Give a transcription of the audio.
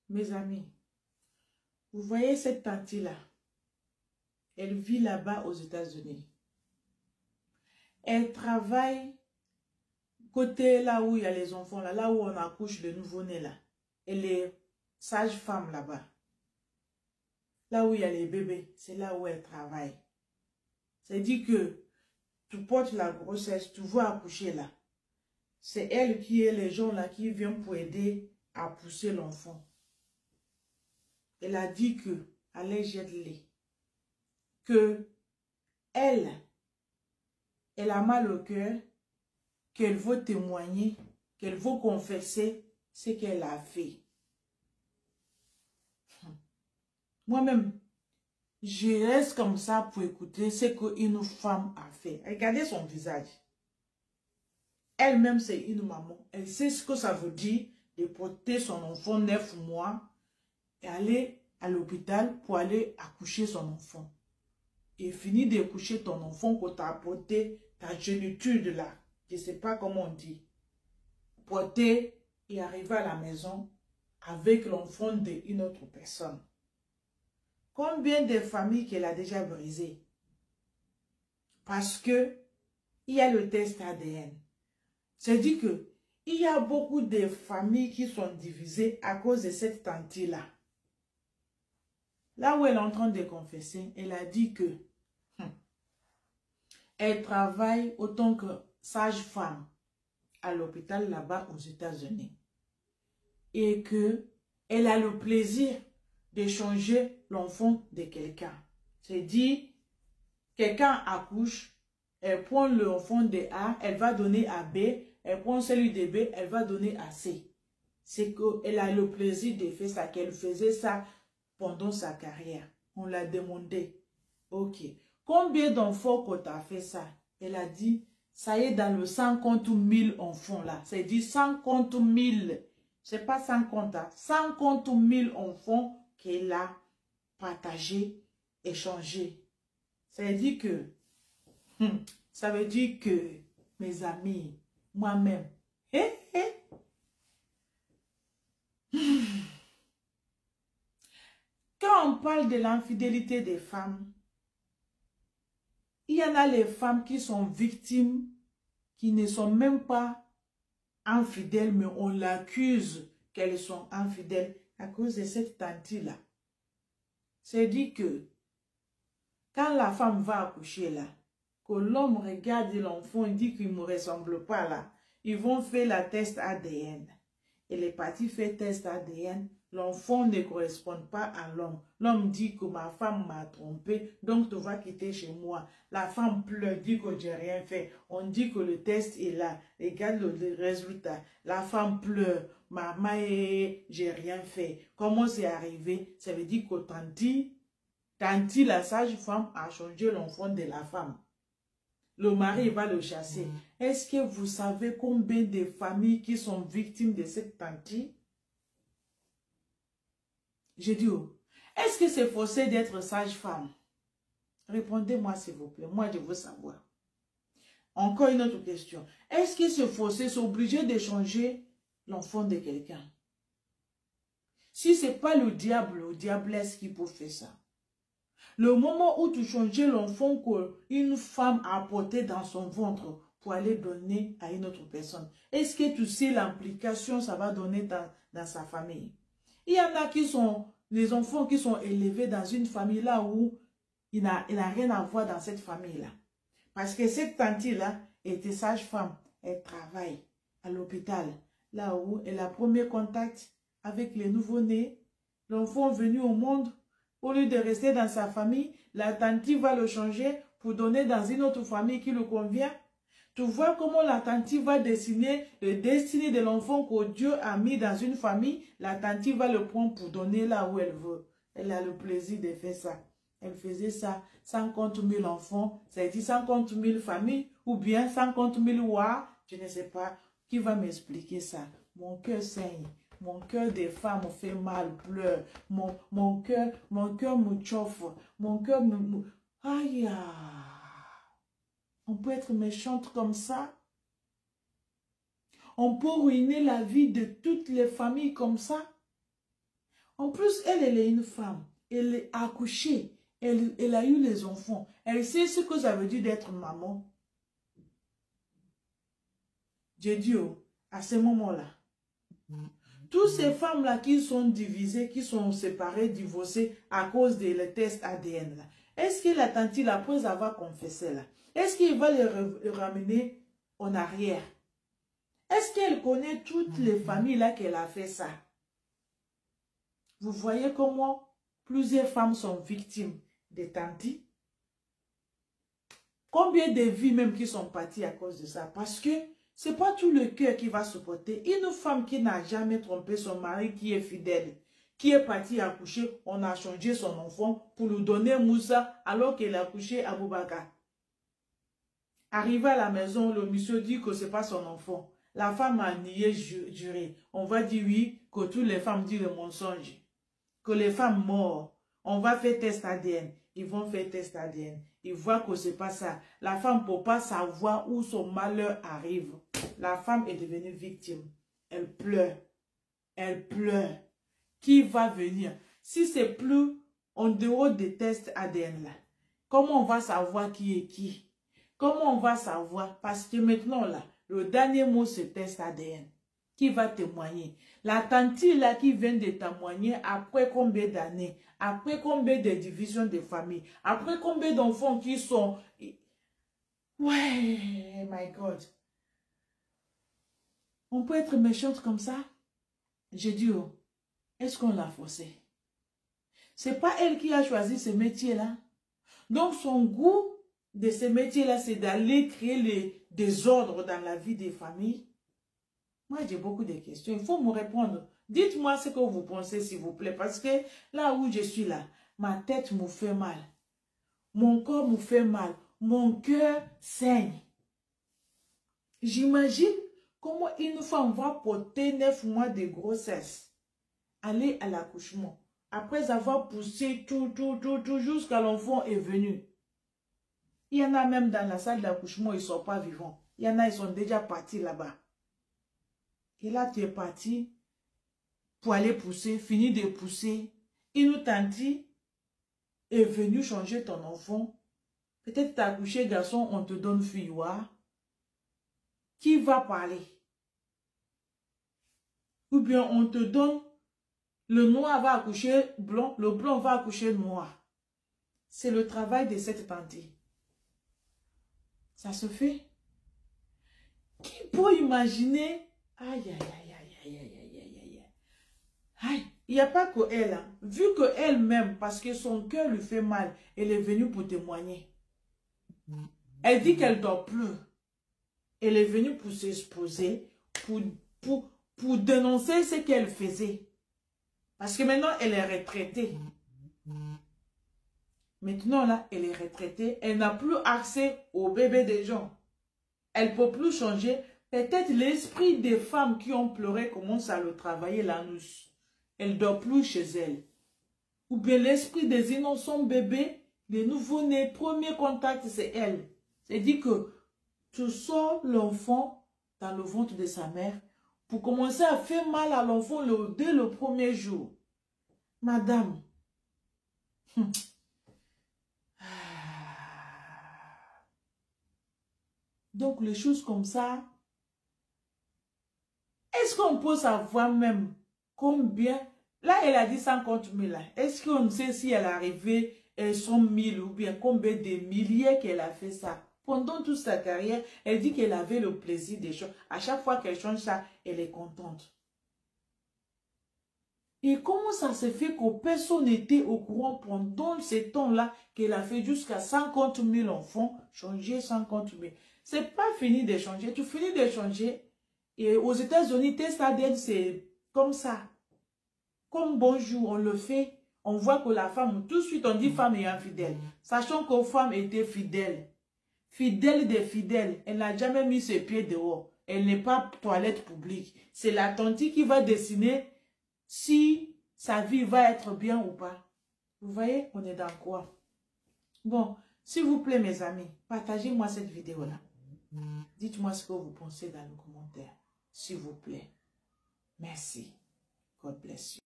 Mes amis, vous voyez cette tante-là, elle vit là-bas aux États-Unis. Elle travaille côté là où il y a les enfants, là où on accouche le nouveau-né là. Elle est sage-femme là-bas. Là où il y a les bébés, c'est là où elle travaille. C'est-à-dire que tu portes la grossesse, tu vas accoucher là. C'est elle qui est les gens là qui viennent pour aider à pousser l'enfant. Elle a dit que, allez jette-les, que elle a mal au cœur, qu'elle veut témoigner, qu'elle veut confesser ce qu'elle a fait. Moi-même, je reste comme ça pour écouter ce qu'une femme a fait. Regardez son visage. Elle-même, c'est une maman. Elle sait ce que ça veut dire de porter son enfant 9 mois et aller à l'hôpital pour aller accoucher son enfant. Et finir d'accoucher ton enfant quand tu as porté ta génitude là. Je ne sais pas comment on dit. Porter et arriver à la maison avec l'enfant d'une autre personne. Combien de familles qu'elle a déjà brisées? Parce que il y a le test ADN. C'est-à-dire que il y a beaucoup de familles qui sont divisées à cause de cette tante-là. Là où elle est en train de confesser, elle a dit que elle travaille autant que sage-femme à l'hôpital là-bas aux États-Unis. Et que elle a le plaisir d'échanger l'enfant de quelqu'un. C'est-à-dire, quelqu'un accouche, elle prend l'enfant de A, elle va donner à B, elle prend celui de B, elle va donner à C. C'est qu'elle a le plaisir de faire ça, qu'elle faisait ça pendant sa carrière. On l'a demandé. Ok. Combien d'enfants quand tu as fait ça? Elle a dit, ça y est dans le 50 000 enfants là. C'est-à-dire 50 000. C'est pas 50, hein, 50 000 enfants qu'elle a partagé, échangé. Ça veut dire que, mes amis, moi-même, quand on parle de l'infidélité des femmes, il y en a les femmes qui sont victimes, qui ne sont même pas infidèles, mais on l'accuse qu'elles sont infidèles à cause de cette tante-là. C'est-à-dire que quand la femme va accoucher là, que l'homme regarde l'enfant et dit qu'il ne me ressemble pas là, ils vont faire la test ADN. Et les parties fait test ADN, l'enfant ne correspond pas à l'homme. L'homme dit que ma femme m'a trompé, donc tu vas quitter chez moi. La femme pleure, dit que j'ai rien fait. On dit que le test est là. Regarde le résultat. La femme pleure. Maman, j'ai rien fait. Comment c'est arrivé? Ça veut dire que tanti, la sage-femme, a changé l'enfant de la femme. Le mari va le chasser. Est-ce que vous savez combien de familles qui sont victimes de cette tante? J'ai dit, oh, est-ce que c'est forcé d'être sage-femme? Répondez-moi s'il vous plaît. Moi, je veux savoir. Encore une autre question. Est-ce que c'est forcé, c'est obligé de changer l'enfant de quelqu'un? Si ce n'est pas le diable ou diablesse qui peut faire ça. Le moment où tu changeais l'enfant qu'une femme a porté dans son ventre pour aller donner à une autre personne, est-ce que tu sais l'implication que ça va donner dans sa famille? Il y en a qui sont les enfants qui sont élevés dans une famille là où il n'a rien à voir dans cette famille-là. Parce que cette tante-là était sage-femme, elle travaille à l'hôpital, là où elle a premier contact avec les nouveau-nés, l'enfant venu au monde. Au lieu de rester dans sa famille, la tante va le changer pour donner dans une autre famille qui lui convient. Tu vois comment la tante va dessiner le destin de l'enfant que Dieu a mis dans une famille. La tante va le prendre pour donner là où elle veut. Elle a le plaisir de faire ça. Elle faisait ça, 50 000 enfants, ça a dit 50 000 familles, ou bien 50 000 ouah, je ne sais pas. Qui va m'expliquer ça? Mon cœur saigne. Mon cœur des femmes fait mal, pleure. Mon cœur me chauffe. Mon cœur me... Aïe! On peut être méchante comme ça? On peut ruiner la vie de toutes les familles comme ça? En plus, elle est une femme. Elle est accouchée. Elle a eu les enfants. Elle sait ce que ça veut dire d'être maman. J'ai dit, oh, à ce moment-là, toutes ces femmes-là qui sont divisées, qui sont séparées, divorcées à cause des tests ADN, là, est-ce que la tante, après avoir confessé, là, est-ce qu'il va les ramener en arrière? Est-ce qu'elle connaît toutes les familles là qu'elle a fait ça? Vous voyez comment plusieurs femmes sont victimes des tantis? Combien de vies même qui sont parties à cause de ça? Parce que ce n'est pas tout le cœur qui va supporter. Une femme qui n'a jamais trompé son mari, qui est fidèle, qui est partie accoucher, on a changé son enfant pour lui donner Moussa alors qu'elle a accouché à Boubacar. Arrivé à la maison, le monsieur dit que ce n'est pas son enfant. La femme a nié, juré. On va dire oui, que toutes les femmes disent le mensonge. Que les femmes mortes, on va faire test ADN. Ils vont faire test ADN. Ils voient que ce n'est pas ça. La femme ne peut pas savoir où son malheur arrive. La femme est devenue victime. Elle pleure. Elle pleure. Qui va venir? Si c'est plus en dehors des tests ADN là, comment on va savoir qui est qui? Comment on va savoir? Parce que maintenant là, le dernier mot c'est test ADN. Qui va témoigner? La tante là qui vient de témoigner après combien d'années? Après combien de divisions de famille? Après combien d'enfants qui sont... Ouais, my God. On peut être méchante comme ça? J'ai dit, oh, est-ce qu'on l'a forcé? C'est pas elle qui a choisi ce métier-là. Donc son goût de ce métier-là, c'est d'aller créer les désordres dans la vie des familles. Moi, j'ai beaucoup de questions. Il faut me répondre. Dites-moi ce que vous pensez, s'il vous plaît. Parce que là où je suis là, ma tête me fait mal. Mon corps me fait mal. Mon cœur saigne. J'imagine comment une femme va porter 9 mois de grossesse. Aller à l'accouchement. Après avoir poussé tout, jusqu'à l'enfant est venu. Il y en a même dans la salle d'accouchement, ils ne sont pas vivants. Il y en a, ils sont déjà partis là-bas. Et là, tu es parti pour aller pousser, fini de pousser. Une tante est venue changer ton enfant. Peut-être tu as accouché garçon, on te donne fille. Qui va parler? Ou bien on te donne, le noir va accoucher blanc, le blanc va accoucher noir. C'est le travail de cette tante. Ça se fait. Qui peut imaginer? Aïe, aïe, aïe, aïe, aïe, aïe, aïe, aïe, aïe. Aïe, il n'y a pas que elle. Hein. Vu qu'elle-même, parce que son cœur lui fait mal, elle est venue pour témoigner. Elle dit qu'elle ne dort plus. Elle est venue pour s'exposer, pour dénoncer ce qu'elle faisait. Parce que maintenant, elle est retraitée. Maintenant, là, elle est retraitée. Elle n'a plus accès au bébé des gens. Elle ne peut plus changer. Peut-être l'esprit des femmes qui ont pleuré commence à le travailler l'anus. Elle ne dort plus chez elle. Ou bien l'esprit des innocents bébés, les nouveau-nés, premier contact, c'est elle. C'est-à-dire que tu sors l'enfant dans le ventre de sa mère pour commencer à faire mal à l'enfant dès le premier jour. Madame. Donc, les choses comme ça, est-ce qu'on peut savoir même combien? Là, elle a dit 150 000. Est-ce qu'on sait si elle est arrivée 100 000 ou bien combien de milliers qu'elle a fait ça? Pendant toute sa carrière, elle dit qu'elle avait le plaisir des choses. À chaque fois qu'elle change ça, elle est contente. Et comment ça se fait que personne n'était au courant pendant ces temps-là qu'elle a fait jusqu'à 50 000 enfants, changer 50 000. C'est pas fini de changer. Tu finis de changer. Et aux États-Unis, test ADN, c'est comme ça. Comme bonjour, on le fait. On voit que la femme, tout de suite, on dit femme est infidèle. Sachant que femme était fidèle. Fidèle des fidèles. Elle n'a jamais mis ses pieds dehors. Elle n'est pas toilette publique. C'est la tante qui va décider si sa vie va être bien ou pas. Vous voyez, on est dans quoi? Bon, s'il vous plaît, mes amis, partagez-moi cette vidéo-là. Dites-moi ce que vous pensez dans le commentaire. S'il vous plaît. Merci. God bless you.